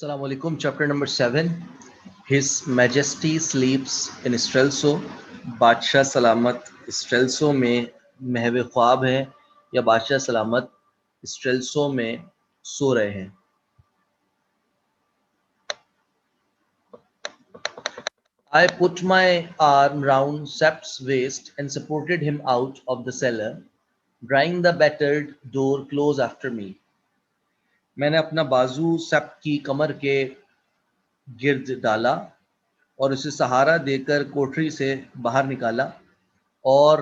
Assalamu alaikum. Chapter number 7. His Majesty sleeps in Strelso. बादशाह सलामत स्ट्रेल्सो में महवे ख्वाब हैं या बादशाह सलामत स्ट्रेल्सो में सो रहे हैं. I put my arm round Sept's waist and supported him out of the cellar, drawing the battered door close after me. मैंने अपना बाजू सेप्ट की कमर के गिर्द डाला और उसे सहारा देकर कोठरी से बाहर निकाला और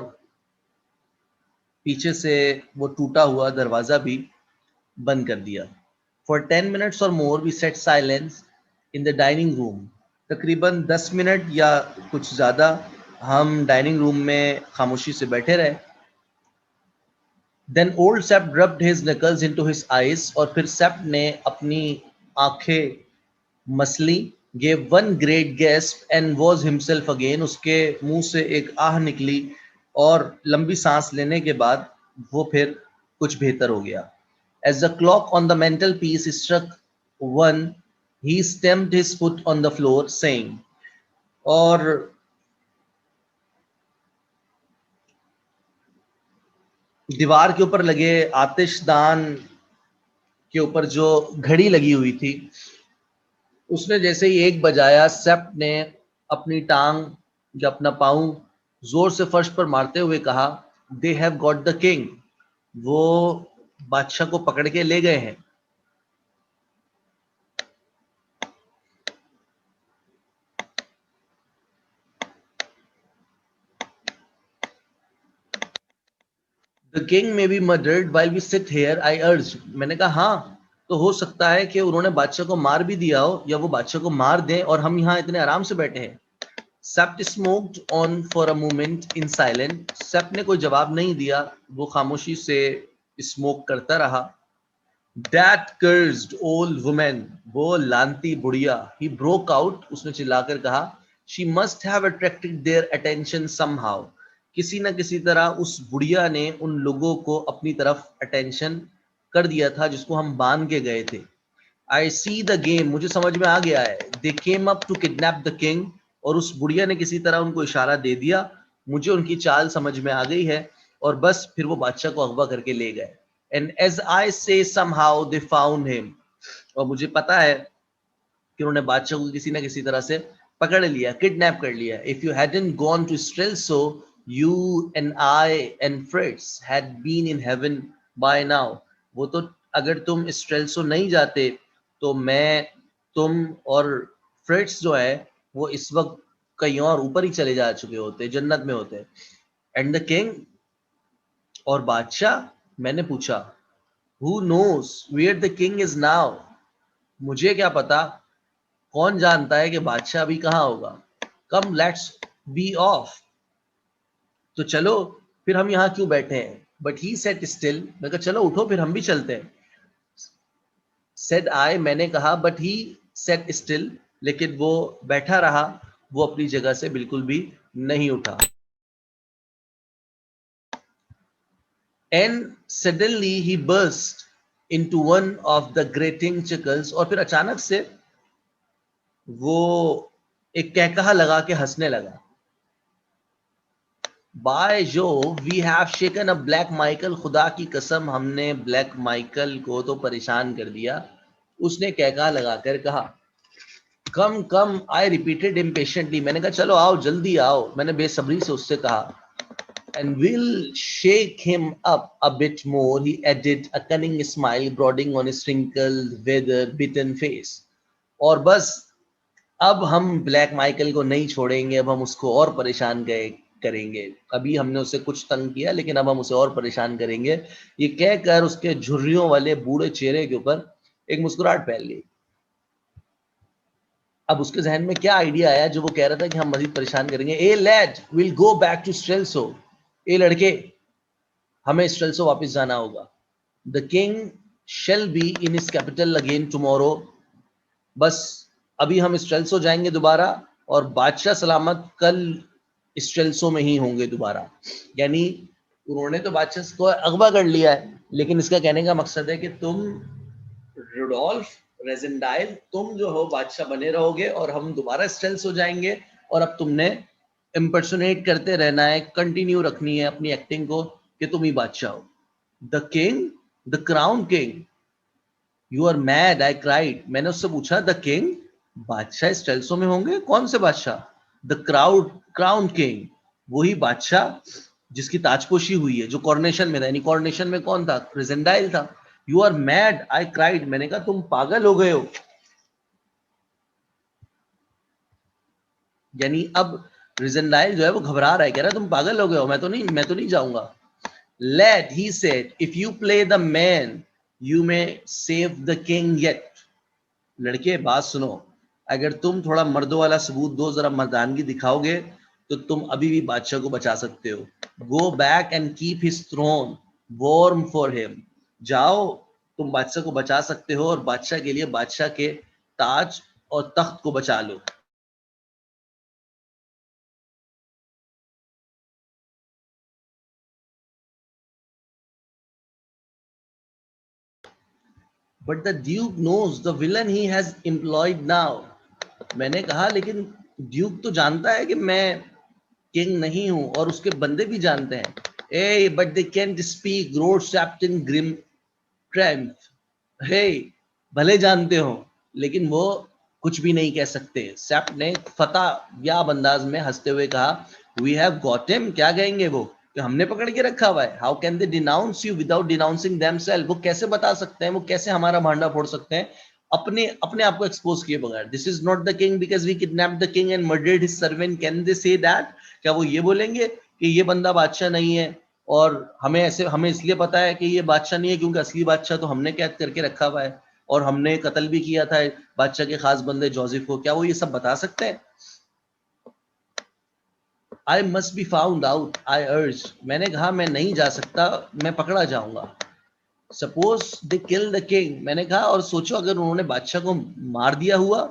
पीछे से वो टूटा हुआ दरवाजा भी बंद कर दिया. For 10 minutes or more we sat silence in the dining room. तकरीबन 10 मिनट या कुछ ज़्यादा हम डाइनिंग रूम में खामोशी से बैठे रहे. Then old Sept rubbed his knuckles into his eyes और फिर सेप्ट ने अपनी आंखें मसली. gave one great gasp and was himself again. उसके मुंह से एक आह निकली और लंबी सांस लेने के बाद वो फिर कुछ बेहतर हो गया. As the clock on the mantelpiece struck 1, he stamped his foot on the floor saying, और दीवार के ऊपर लगे आतिशदान के ऊपर जो घड़ी लगी हुई थी उसने जैसे ही एक बजाया, सेप्ट ने अपनी टांग या अपना पाँव जोर से फर्श पर मारते हुए कहा, they have got the king. वो बादशाह को पकड़ के ले गए हैं. The king may be murdered while we sit here, I urge. मैंने कहा हाँ, तो हो सकता है कि उन्होंने बादशाह को मार भी दिया हो या वो बादशाह को मार दें और हम यहाँ इतने आराम से बैठे हैं. Sept smoked on for a moment in silence. Sept ने कोई जवाब नहीं दिया, वो खामोशी से स्मोक करता रहा. That cursed old woman, वो लानती बुढ़िया. He broke out, उसने चिल्लाकर कहा, She must have attracted their attention somehow. किसी न किसी तरह उस बुढ़िया ने उन लोगों को अपनी तरफ अटेंशन कर दिया था जिसको हम बांध के गए थे. I see the game, मुझे समझ में आ गया है. They came up to kidnap the king. और उस बुढ़िया ने किसी तरह उनको इशारा दे दिया. मुझे उनकी चाल समझ में आ गई है और बस फिर वो बादशाह को अगवा करके ले गए. And as I say, somehow they found him. और मुझे पता है कि उन्होंने बादशाह को किसी न किसी तरह से पकड़ लिया, किडनैप कर लिया. If you hadn't gone to Strelso, you and I and Fritz had been in heaven by now. वो तो अगर तुम स्ट्रेल्सो नहीं जाते तो मैं, तुम और फ्रिट्स जो है वो इस वक्त कहीं और ऊपर ही चले जा चुके होते, जन्नत में होते. एंड द किंग, और बादशाह. मैंने पूछा, who knows where the king is now. मुझे क्या पता, कौन जानता है कि बादशाह अभी कहाँ होगा. कम लेट्स बी ऑफ, तो चलो फिर हम यहाँ क्यों बैठे हैं. बट ही सेट स्टिल, मैं कहा चलो उठो फिर हम भी चलते हैं. सेड आई, मैंने कहा, बट ही सेट स्टिल, लेकिन वो बैठा रहा, वो अपनी जगह से बिल्कुल भी नहीं उठा. And suddenly he burst into one of the grating chuckles. और फिर अचानक से वो एक कहकहा लगा के हंसने लगा. By Jove we have shaken a black Michael, खुदा की कसम हमने ब्लैक माइकल को तो परेशान कर दिया. उसने कहकहा लगाकर कहा, कम कम, आई रिपीटेड इम्पेशेंटली. मैंने कहा चलो आओ, जल्दी आओ. मैंने बेसब्री से उससे कहा. And we'll shake him up a bit more, he added, a cunning smile broadening on his wrinkled, weather-beaten face. और बस अब हम ब्लैक माइकल को नहीं छोड़ेंगे, अब हम उसको और परेशान करेंगे. अभी हमने उसे कुछ तंग किया लेकिन अब हम उसे और परेशान करेंगे. ये कहकर उसके झुर्रियों वाले बूढ़े चेहरे के ऊपर एक मुस्कुराहट फैल गई. अब उसके जहन में क्या आइडिया आया जो वो कह रहा था कि हम मजीद परेशान करेंगे. Ah lad, will go back to Strelsau. ए लड़के, हमें स्ट्रेल्सो वापस जाना होगा. The king shall be in his capital again tomorrow. बस अभी हम स्ट्रेल्सो जाएंगे दोबारा और बादशाह सलामत कल स्ट्रेल्सो में ही होंगे दोबारा. यानी उन्होंने तो बादशाह को अगवा कर लिया है, लेकिन इसका कहने का मकसद है कि तुम रुडोल्फ रेजेंडाइल, तुम जो हो बादशाह बने रहोगे और हम दोबारा स्टेल्स हो जाएंगे, और अब तुमने इम्पर्सोनेट करते रहना है, कंटिन्यू रखनी है अपनी एक्टिंग को कि तुम ही बादशाह हो। The king, the crown king, you are mad, I cried. मैंने उससे पूछा द किंग, बादशाह स्टेल्सो में होंगे? कौन से बादशाह? द क्राउन किंग, वही बादशाह जिसकी ताजपोशी हुई है, जो कॉर्नेशन में था। यानी कॉर्नेशन में कौन था? रेजेंडाइल था। You are mad, I cried. मैंने कहा तुम पागल हो गए हो। यानी अब रिजनडाइल जो है वो घबरा रहा है, कह रहा है तुम पागल हो गए हो, मैं तो नहीं जाऊंगा। Late, he said, if you play the man you may save the king yet. लड़के बात सुनो, अगर तुम थोड़ा मर्दों वाला सबूत दो, जरा मर्दानगी दिखाओगे, तो तुम अभी भी बादशाह को बचा सकते हो। Go back and keep his throne warm for him. जाओ, तुम बादशाह को बचा सकते हो, और बादशाह के लिए बादशाह के ताज और तख्त को बचा लो। But the duke knows the villain he has employed now. मैंने कहा लेकिन ड्यूक तो जानता है कि मैं किंग नहीं हूं, और उसके बंदे भी जानते हैं। Ay but they can't speak, road captain grim tramp. हे, भले जानते हो, लेकिन वो कुछ भी नहीं कह सकते। सैप ने फतह याब अंदाज में हंसते हुए कहा, वी हैव गॉट हिम। क्या कहेंगे वो कि हमने पकड़ के रखा हुआ है? How can they denounce you without denouncing themself. वो कैसे बता सकते हैं, वो कैसे हमारा भांडा फोड़ सकते हैं अपने अपने आप को एक्सपोज किए बगैर? This is not the king because we kidnapped the king and murdered his servant. Can they say that? क्या वो ये बोलेंगे कि ये बंदा बादशाह नहीं है, और हमें इसलिए पता है कि ये बादशाह नहीं है क्योंकि असली बादशाह तो हमने कैद करके रखा हुआ है, और हमने कत्ल भी किया था बादशाह के खास बंदे जोसेफ को? क्या वो ये सब बता सकते हैं? I must be found out, I urge. मैंने कहा मैं नहीं जा सकता, मैं पकड़ा जाऊंगा। Suppose they kill the king. मैंने कहा और सोचो अगर उन्होंने बादशाह को मार दिया हुआ,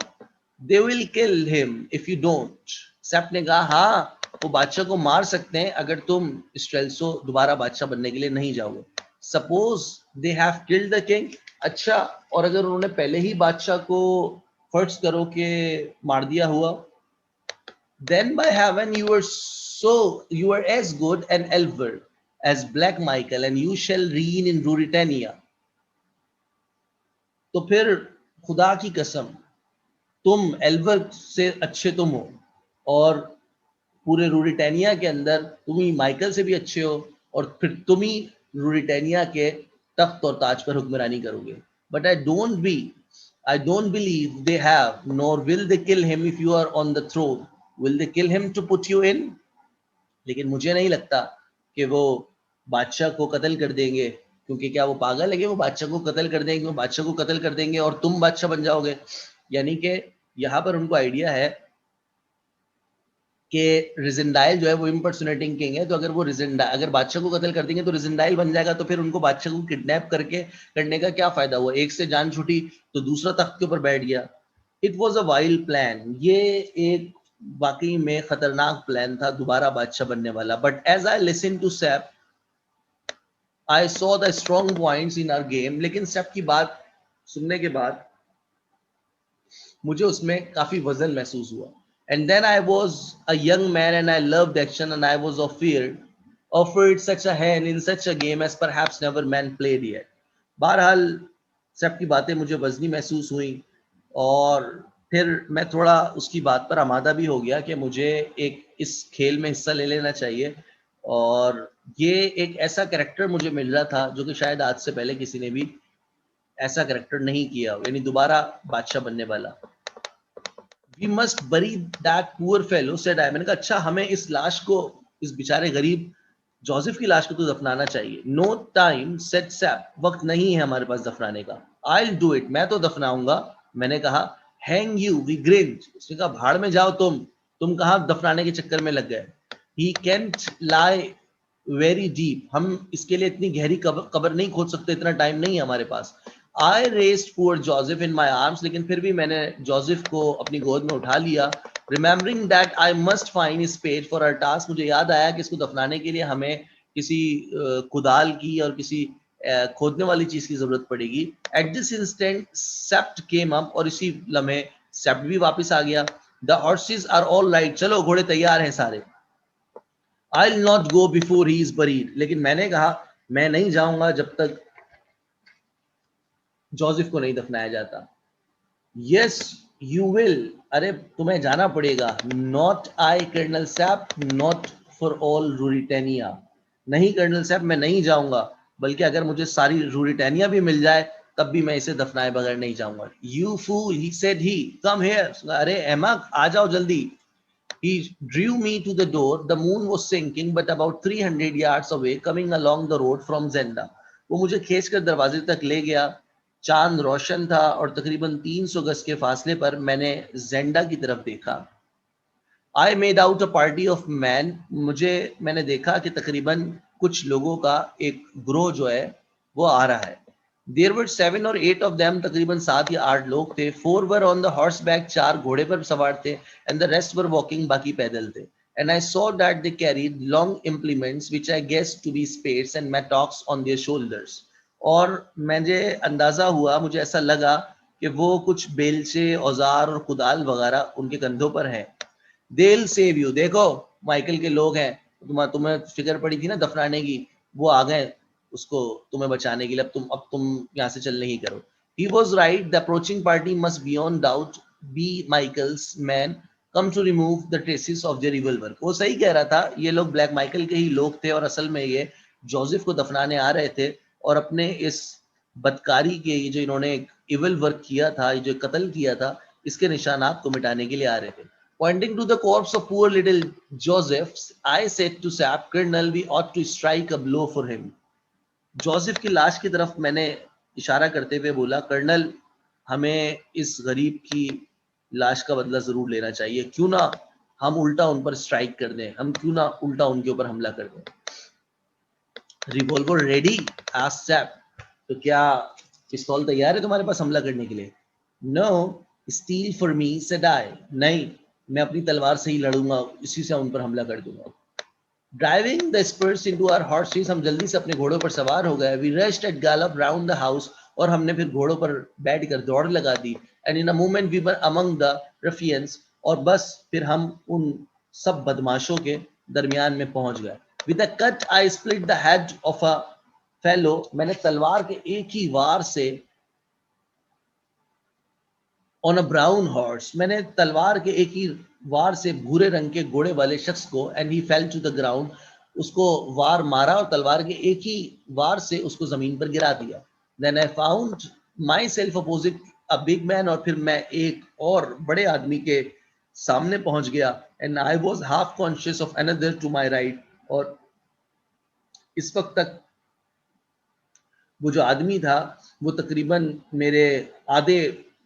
they will kill him if you don't. Sapt ने कहा हाँ, वो बादशाह को मार सकते हैं अगर तुम स्ट्रेल्सो दोबारा बादशाह बनने के लिए नहीं जाओगे। Suppose they have killed the king. अच्छा, और अगर उन्होंने पहले ही बादशाह को फर्ज करो कि मार दिया हुआ, then by heaven you are as good an elver as Black Michael and you shall reign in Ruritania। तो फिर खुदा की कसम, तुम एल्वर से अच्छे तुम हो, और पूरे रूरिटेनिया के अंदर तुम ही माइकल से भी अच्छे हो, और फिर तुम ही रूरिटेनिया के तख्त और ताज पर हुक्मरानी करोगे। But I don't believe they have, nor will they kill him if you are on the throne. Will they kill him to put you in? लेकिन मुझे नहीं लगता कि वो बादशाह को कत्ल कर देंगे, क्योंकि क्या वो पागल है कि वो बादशाह को कत्ल कर देंगे? वो बादशाह को कत्ल कर देंगे और तुम बादशाह बन जाओगे। यानी कि यहाँ पर उनको आइडिया है कि रिजेंडाइल जो है वो इम्पर्सोनेटिंग किंग है, तो अगर वो अगर बादशाह को कत्ल कर देंगे तो रिजेंडाइल बन जाएगा, तो फिर उनको बादशाह को किडनैप करने का क्या फायदा हुआ? एक से जान छूटी तो दूसरा तख्त के ऊपर बैठ गया। It was a wild plan. ये एक वाकई में खतरनाक प्लान था दोबारा बादशाह बनने वाला। But as I listen to Sap I saw the strong points in our game. लेकिन सैप की बात सुनने के बाद मुझे उसमें काफी वजन महसूस हुआ। And then I was a young man and I loved action and I was offered such a hand in such a game as perhaps never man played yet। बहरहाल सब की बातें मुझे वजनी महसूस हुई, और फिर मैं थोड़ा उसकी बात पर आमादा भी हो गया कि मुझे एक इस खेल में हिस्सा ले लेना चाहिए। और ये एक ऐसा कैरेक्टर मुझे मिल रहा था जो कि शायद आज से पहले किसी ने भी ऐसा कैरेक्टर नहीं किया, यानी दोबारा बादशाह बनने वाला। वी मस्ट बरी that poor fellow said I. मैंने कहा अच्छा, हमें इस लाश को, इस बेचारे गरीब जोसेफ की लाश को तो दफनाना चाहिए। नो टाइम सेड सैप, वक्त नहीं है हमारे पास दफनाने का। आई विल डू इट, मैं तो दफनाऊंगा। मैंने कहा हैंग यू, वी ग्रिंड। उसने कहा भाड़ में जाओ तुम कहाँ दफनाने के चक्कर में लग गए। ही कैंट लाई वेरी डीप, हम इसके लिए इतनी गहरी कब्र नहीं खोद सकते, इतना टाइम नहीं है हमारे पास। I raised poor Joseph in my arms, लेकिन फिर भी मैंने जोसेफ को अपनी गोद में उठा लिया। Remembering that I must find space for our task, मुझे याद आया कि इसको दफनाने के लिए हमें किसी कुदाल की और किसी खोदने वाली चीज की जरूरत पड़ेगी. At this instant Sapt came up, और इसी लम्हे सेप्ट भी वापस आ गया. The horses are all right, चलो घोड़े तैयार हैं सारे. I will not go before he is buried, लेकिन मैंने कहा मैं नहीं जाऊंगा जब तक जोसेफ को नहीं दफनाया जाता. यस यू विल, अरे तुम्हें जाना पड़ेगा. Not I Colonel Sapt, not for all Ruritania. नहीं कर्नल सैप, मैं नहीं जाऊंगा, बल्कि अगर मुझे सारी रूरिटेनिया भी मिल जाए तब भी मैं इसे दफनाए बगैर नहीं जाऊंगा. You fool, he said, he come here. अरे एहमक, आ जाओ जल्दी. He drew me to the door. The moon was sinking, but about 300 yards away, coming along the road from Zenda. वो मुझे खींचकर दरवाजे तक ले गया. चांद रोशन था और तकरीबन 300 गज के फासले पर मैंने जेंडा की तरफ देखा. I made out a party of men. मैंने देखा कि तकरीबन कुछ लोगों का एक ग्रोह जो है वो आ रहा है. There were 7 or 8 of them, तकरीबन 7 या 8 लोग थे. 4 were on the horseback, 4 घोड़े पर सवार थे, and the rest were walking, बाकी पैदल थे. And I saw that they carried long implements which I guessed to be spades and mattocks on their shoulders. और मुझे अंदाजा हुआ, मुझे ऐसा लगा कि वो कुछ बेलचे, औजार और कुदाल वगैरह उनके कंधों पर हैं. They'll save you. देखो माइकल के लोग हैं, तुम्हें फिक्र पड़ी थी ना दफनाने की, वो आ गए उसको तुम्हें बचाने के लिए. अब तुम यहाँ से चलने ही करो. He was right. The approaching party must beyond doubt be Michael's men come to remove the traces of their evil work. वो सही कह रहा था, ये लोग ब्लैक माइकल के ही लोग थे और असल में ये जोसेफ को दफनाने आ रहे थे और अपने इस बदकारी के, ये जो इन्होंने इविल वर्क किया था, ये जो कत्ल किया था, इसके निशानात को मिटाने के लिए आ रहे थे. Pointing to the corpse of poor little Joseph, I said to Sap, Colonel, we ought to strike a blow for him. Joseph की लाश की तरफ मैंने इशारा करते हुए बोला, कर्नल, हमें इस गरीब की लाश का बदला जरूर लेना चाहिए. क्यों ना हम उल्टा उन पर स्ट्राइक कर दें, हम क्यों ना उल्टा उनके ऊपर हमला कर दें. Revolver ready, asked SAP. तो क्या पिस्तौल तैयार है तुम्हारे पास हमला करने के लिए? No, steal for me, said I. नहीं, मैं अपनी तलवार से ही लड़ूंगा, इसी से उन पर हमला कर दूंगा. Driving the spurs into our horses, हम जल्दी से अपने घोड़ों पर सवार हो गए. We rushed at gallop round the house, और हमने फिर घोड़ों पर बैठकर दौड़ लगा दी. And in a moment we were among the ruffians, और बस फिर हम उन सब बदमाशों के दरमियान में पहुंच गए. With a cut I split the head of a fellow. मैंने तलवार के एक ही वार से on a brown horse, मैंने तलवार के एक ही वार से भूरे रंग के घोड़े वाले शख्स को, and he fell to the ground, उसको वार मारा और तलवार के एक ही वार से उसको जमीन पर गिरा दिया. Then I found myself opposite a big man, और फिर मैं एक और बड़े आदमी के सामने पहुंच गया. And I was half conscious of another to my right, और इस वक्त तक वो जो आदमी था वो तकरीबन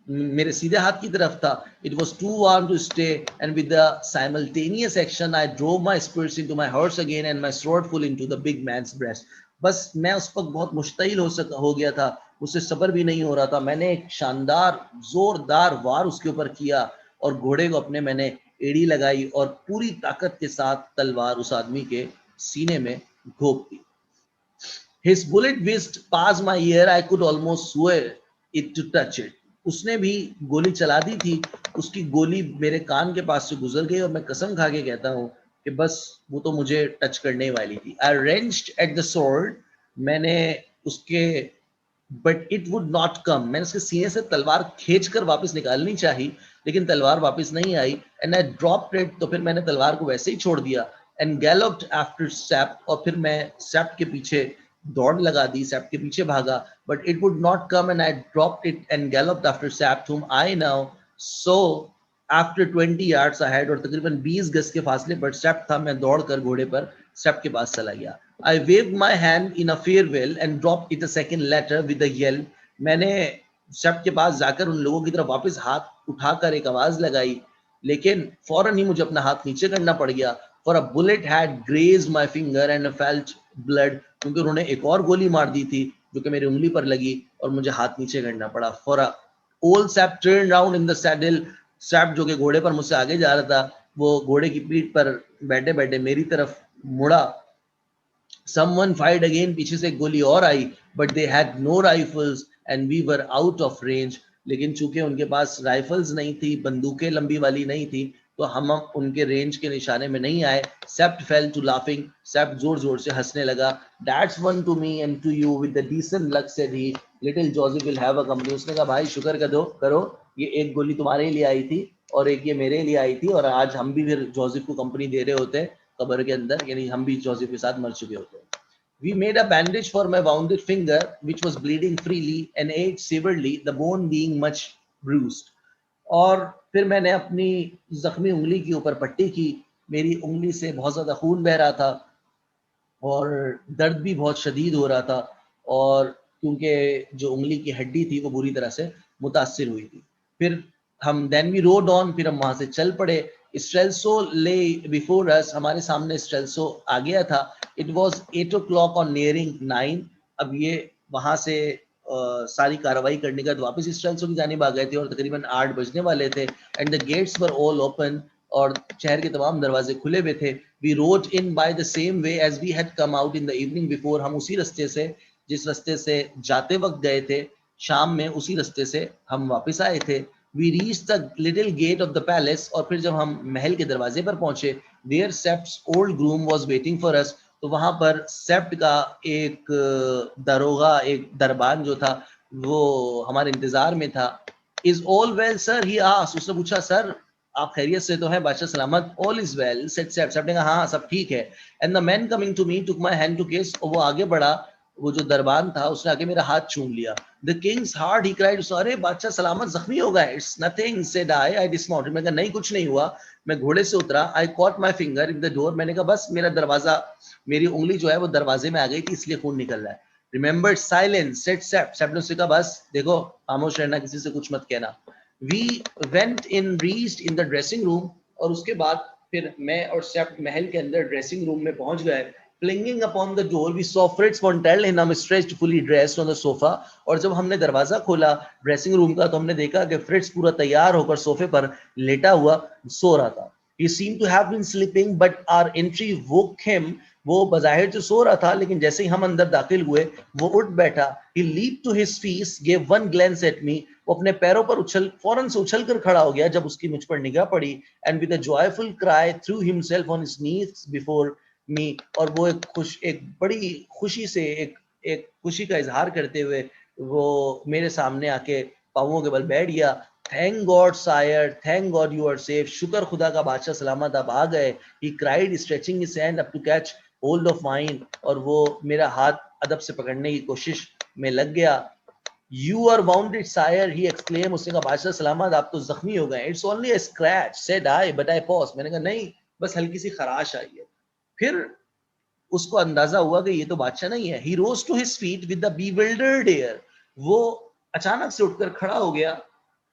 मेरे सीधे हाथ की तरफ था. It was too warm to stay, and with the simultaneous action I drove my spurs into my horse again and my sword full into the big man's breast. बस मैं उस वक्त बहुत मुश्तइल हो गया था, उससे सब्र भी नहीं हो रहा था. मैंने एक शानदार जोरदार वार उसके ऊपर किया और घोड़े को अपने मैंने एड़ी लगाई और पूरी ताकत के साथ तलवार उस आदमी के सीने में घोंप दी. His bullet whizzed past my ear. I could almost swear it to touch it. उसने भी गोली चला दी थी, उसकी गोली मेरे कान के पास से गुजर गई और मैं कसम खा के कहता हूँ कि बस वो तो मुझे टच करने वाली थी. I wrenched at the sword. मैंने उसके but it would not come. मैंने उसके सीने से तलवार खींचकर वापस निकालनी चाहिए, लेकिन तलवार वापस नहीं आई. And I dropped it. तो फिर मैंने तलवार को वैसे ही छोड़ दिया. And galloped after Sap. और फिर मैं Sap के पीछे दौड़ लगा दी, सैप के पीछे भागा. But it would not come, and I dropped it and galloped after Sap, whom I now saw after 20 yards ahead. और तकरीबन 20 गज के फासले पर सैप था. मैं दौड़कर घोड़े पर सैप के पास चला गया. I waved my hand in a farewell and dropped it a second later with a yell. मैंने सैप के पास जाकर उन लोगों की तरफ वापस हाथ उठाकर एक आवाज लगाई, लेकिन फौरन ही मुझे अपना हाथ नीचे करना पड़ गया. For a bullet had grazed my finger and I felt blood. क्योंकि उन्होंने एक और गोली मार दी थी जो कि मेरी उंगली पर लगी और मुझे हाथ नीचे करना पड़ा. For a old Sap turned round in the saddle. Sap जो कि घोड़े पर मुझसे आगे जा रहा था, वो घोड़े की पीठ पर बैठे बैठे मेरी तरफ मुड़ा Someone fired again, पीछे से एक गोली और आई, but they had no rifles and we were out of range. लेकिन चूंकि उनके पास राइफल्स नहीं थी, बंदूकें लंबी वाली नहीं थी, तो हम उनके रेंज के निशाने में नहीं आए. Sept fell to laughing. Sept जोर जोर से हंसने लगा. That's one to me and to you with the decent luck, said he. Little Joseph will have a company. उसने कहा भाई शुक्र करो, ये एक गोली तुम्हारे लिए आई थी और एक ये मेरे लिए आई थी, और आज हम भी फिर जोसेफ को कंपनी दे रहे होते कब्र के अंदर, यानी हम भी जोसेफ के साथ मर चुके होते. We made a bandage for my wounded finger, which was bleeding freely and ached severely, the bone being much bruised. और फिर मैंने अपनी जख्मी उंगली के ऊपर पट्टी की. मेरी उंगली से बहुत ज़्यादा खून बह रहा था और दर्द भी बहुत शदीद हो रहा था, और क्योंकि जो उंगली की हड्डी थी वो बुरी तरह से मुतासिर हुई थी. फिर हम देन वी रोड ऑन, फिर हम वहाँ से चल पड़े. स्ट्रेल्सो ले बिफोर अस, हमारे सामने स्ट्रेल्सो आ गया था. It was 8 o'clock on nearing 9. अब ये वहाँ से सारी कार्रवाई करने के बाद वापस स्ट्रेल्सो की जानिब आ गए थे और तकरीबन 8 बजने वाले थे. And the gates were all open, और शहर के तमाम दरवाजे खुले हुए थे. We rode in by the same way as we had come out in the evening before. हम उसी रास्ते से, जिस रास्ते से जाते वक्त गए थे शाम में, उसी रास्ते से हम वापस आए थे. We reached the little gate of the palace, और फिर जब हम महल के दरवाजे पर पहुंचे, there Sept's old groom was waiting for us. तो वहां पर सेप्ट का एक दरोगा, एक दरबान जो था, वो हमारे इंतजार में था. Is all well sir, he asked. उसने पूछा सर आप खैरियत से तो हैं, बादशाह सलामत. All is well said Sapt. Sapt ने कहा हाँ सब ठीक है. And the man coming to me took my hand to kiss, और वो आगे बढ़ा, वो जो दरबान था उसने आके मेरा हाथ चूम लिया. The Kings heart, he cried, अरे बादशाह सलामत जख्मी हो गए. It's nothing said I dismounted. मैं कहा नहीं कुछ नहीं हुआ, मैं घोड़े से उतरा. आई cot my finger in the door. मैंने कहा बस मेरा दरवाजा, मेरी उंगली जो है वो दरवाजे में आ गई थी, इसलिए खून निकल रहा है. Remember silence said Sapt. Sapt ने उससे कहा बस देखो खामोश रहना, किसी से कुछ मत कहना. We went in, reached in the dressing room, और उसके बाद फिर मैं और सेप्ट महल के अंदर ड्रेसिंग रूम में पहुंच गए. Flinging upon the door, we saw Fritz von Tellenham stretched fully dressed on the sofa. और जब हमने दरवाजा खोला ड्रेसिंग रूम का, तो हमने देखा कि फ्रिट्ज पूरा तैयार होकर सोफे पर लेटा हुआ सो रहा था. He seemed to have been sleeping, but our entry woke him. वो बज़ाहिर तो सो रहा था, लेकिन जैसे ही हम अंदर दाखिल हुए वो उठ बैठा. He leaped to his feet, gave one glance at me. वो अपने पैरों पर फौरन से उछल कर खड़ा हो गया जब उसकी मुझ पर निगाह पड़ी. And with a joyful cry threw himself on his knees before me. और वो एक बड़ी खुशी से, एक खुशी का इजहार करते हुए वो मेरे सामने आके पांवों के बल बैठ गया. Thank God sire, thank God you are safe. शुक्र खुदा का बादशाह सलामत आप आ गए. He cried stretching his hand up to catch hold of mine. और वो मेरा हाथ अदब से पकड़ने की कोशिश में लग गया. You are wounded, sire, he exclaimed. उसने कहा बादशाह सलामत आप तो जख्मी हो गए. It's only a scratch, said I, but I paused. मैंने कहा नहीं बस हल्की सी खराश आई है. फिर उसको अंदाजा हुआ कि ये तो बादशाह नहीं है. He rose to his feet with the bewildered air. वो अचानक से उठकर खड़ा हो गया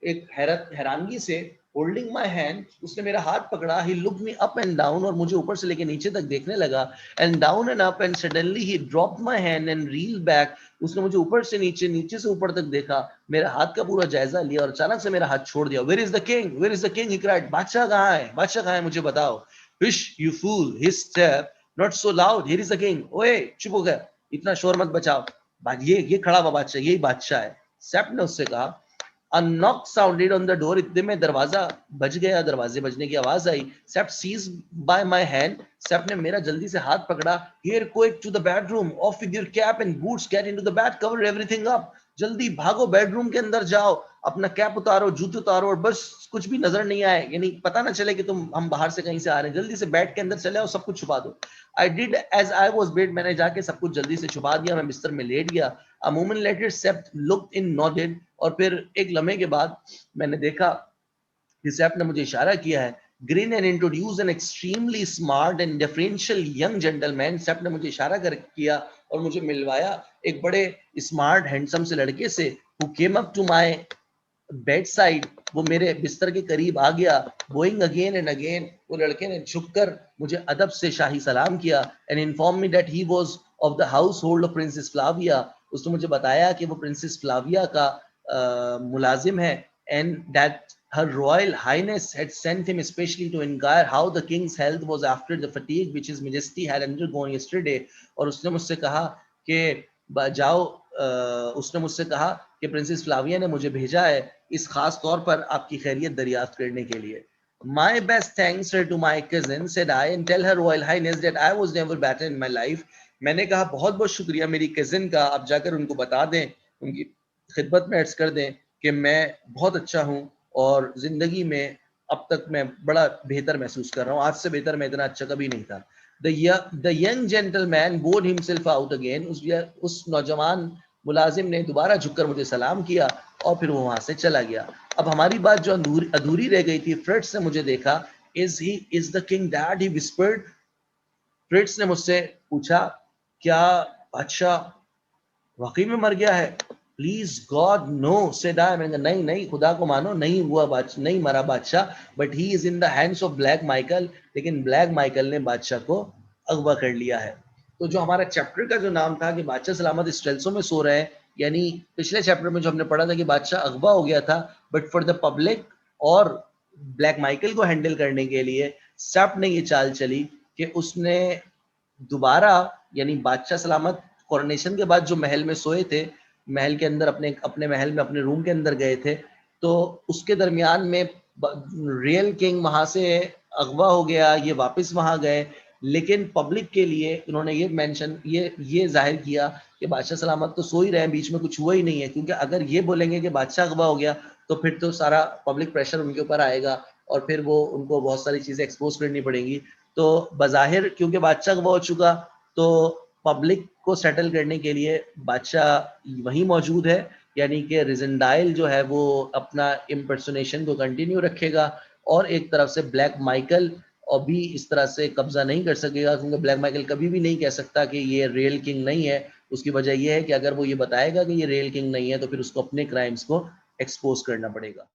एक हैरानगी से. होल्डिंग माई हैंड, उसने मेरा हाथ पकड़ा. He look me up and down, और मुझे ऊपर से लेके नीचे तक देखने लगा. And down and up, and suddenly he dropped my hand and reel back. उसने मुझे ऊपर से नीचे, नीचे से ऊपर तक देखा, मेरा हाथ का पूरा जायजा लिया और अचानक से मेरा हाथ छोड़ दिया. Where is the king, where is the king, he cried. बादशाह कहाँ है, बादशाह कहाँ है, मुझे बताओ. Wish you fool, his step not so loud, here is the king. ओए चुप हो गया, इतना शोर मत बचाओ, ये खड़ा हुआ बादशाह, यही बादशाह है. सेप्ट ने उससे कहा. A knock sounded on the door. इतने में दरवाजा बज गया, दरवाजे बजने की आवाज आई. Sept seized by my hand. Sept ने मेरा जल्दी से हाथ पकड़ा. Here, quick to the bedroom. Off with your cap and boots. Get into the bed. Cover everything up. जल्दी भागो बेडरूम के अंदर जाओ, अपना कैप उतारो, जूते उतारो, और बस कुछ भी नजर नहीं आए, यानी पता ना चले कि हम बाहर से कहीं से आ रहे हैं. जल्दी से बेड के अंदर चले आओ, सब कुछ छुपा दो. I did as I was bid. मैंने जाके सब कुछ जल्दी से छुपा दिया. मैं बिस्तर में लेट गया. A moment later, Sept looked in, nodded. और फिर एक लम्हे के बाद मैंने देखा कि सेप्ट ने मुझे इशारा किया है. Green and introduce an extremely smart and differential young gentleman. Sapt ने मुझे इशारा किया और मुझे मिलवाया एक बड़े स्मार्ट हैंडसम से लड़के से. Who came up to my bedside. वो मेरे बिस्तर के करीब आ गया. गोइंग अगेन एंड अगेन, वो लड़के ने झुककर मुझे अदब से शाही सलाम किया. And inform me that he was of the house hold of princess Flavia. उसने मुझे बताया कि वो प्रिंसेस फ्लाविया का मुलाजिम है. And that Her Royal Highness had sent him especially to inquire how the king's health was after the fatigue which his majesty had undergone yesterday. और उसने मुझसे कहा कि जाओ, उसने मुझसे कहा कि प्रिंसेस फ्लाविया ने मुझे भेजा है इस खास तौर पर आपकी खैरियत दरियाफ्त करने के लिए. My best thanks are to my cousin, said I, and tell her Royal Highness that I was never better in my life. मैंने कहा बहुत बहुत शुक्रिया मेरी कजिन का, आप जाकर उनको बता दें, उनकी खिदमत में अर्ज कर दें कि मैं बहुत अच्छा हूँ और जिंदगी में अब तक मैं बड़ा बेहतर महसूस कर रहा हूँ, आज से बेहतर मैं इतना अच्छा कभी नहीं था. The young gentleman bowed himself out again. उस नौजवान मुलाजिम ने दोबारा झुककर मुझे सलाम किया और फिर वो वहां से चला गया. अब हमारी बात जो अधूरी रह गई थी, फ्रिट्स ने मुझे देखा. Is the king dead? He whispered. फ्रिट्स ने मुझसे पूछा, क्या बादशाह वाकई में मर गया है? Please God no, said I. मैंने कहा नहीं नहीं, खुदा को मानो, नहीं हुआ बादशाह, नहीं मरा बादशाह, but he is in the hands of black Michael. लेकिन ब्लैक माइकल ने बादशाह को अगवा कर लिया है. तो जो हमारा चैप्टर का जो नाम था कि बादशाह सलामत इस स्टेल्सो में सो रहे हैं, यानी पिछले चैप्टर में जो हमने पढ़ा था कि बादशाह अगवा हो गया था, बट फॉर द पब्लिक और ब्लैक माइकल को हैंडल करने के लिए सैप ने ये चाल चली कि उसने दोबारा, यानी बादशाह सलामत कोरोनेशन के बाद जो महल में सोए थे, महल के अंदर अपने अपने महल में अपने रूम के अंदर गए थे, तो उसके दरमियान में रियल किंग वहां से अगवा हो गया, ये वापस वहां गए. लेकिन पब्लिक के लिए उन्होंने ये मेंशन, ये जाहिर किया कि बादशाह सलामत तो सो ही रहे हैं, बीच में कुछ हुआ ही नहीं है, क्योंकि अगर ये बोलेंगे कि बादशाह अगवा हो गया तो फिर तो सारा पब्लिक प्रेशर उनके ऊपर आएगा और फिर वो उनको बहुत सारी चीजें एक्सपोज करनी पड़ेंगी. तो बज़ाहिर क्योंकि बादशाह अगवा हो चुका, तो पब्लिक को सेटल करने के लिए बादशाह वहीं मौजूद है, यानी कि रिजेंडाइल जो है वो अपना इम्पर्सोनेशन को कंटिन्यू रखेगा और एक तरफ से ब्लैक माइकल और भी इस तरह से कब्जा नहीं कर सकेगा, क्योंकि ब्लैक माइकल कभी भी नहीं कह सकता कि ये रियल किंग नहीं है. उसकी वजह यह है कि अगर वो ये बताएगा कि ये रियल किंग नहीं है तो फिर उसको अपने क्राइम्स को एक्सपोज करना पड़ेगा.